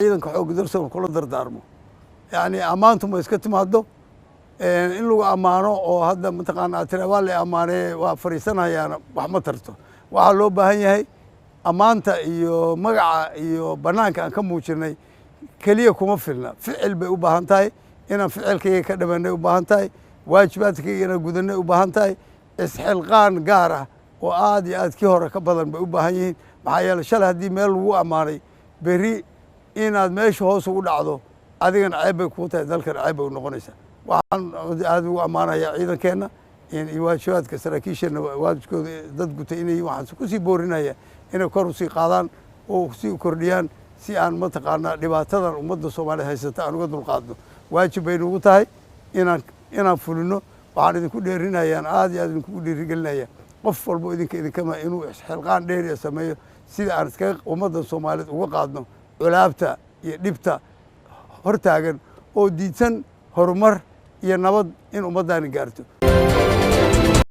ciidanka xoogga dalka kula dardaarmo yani ammaantu ma iska timaado in lagu ammaano oo hadda mataqaanaa tira waa la ammaanay waa fariisanayaan wax ma tarto waxaa loo baahan yahay ammaanta iyo magaca iyo banaanka aan ka muujinay keliya kuma filna ficil bay u baahan tahay inaan ficilkayga ka dhamanay u baahan tahay waajibaadkayga inaan gudanay u baahan tahay isxilqaan gaar ah oo aad iyo aad kii hore ka badan bay u baahan yihiin maxaa yeele shalay haddii meel lagu ammaanay berri inaad meesha hoos ugu dhacdo adigana ceeb bay kuu tahay dalkana ceeb bay u noqonaysaa waxaan aad ugu ammaanayaa ciidankeenna iyo waajibaadka saraakiisheenna waajibkooda dad gutay inay waxaan kusii boorinaya inay kor usii qaadaan oo sii kordhiyaan si aan mataqaanaa dhibaatadan ummadda soomaaliya haysata aan uga dulqaadno waajib bay nugu tahay inaan fulino waxaan idinku dheerinayaan aad iyo aad idinkugu dhiirigelinaya qof walbo idinkama inuu xilqaan dheeriya sameeyo sida aan iskaga ummadda soomaaliyeed uga qaadno culaabta iyo dhibta hortaagan oo diidsan horumar iyo nabad in ummaddaani gaarto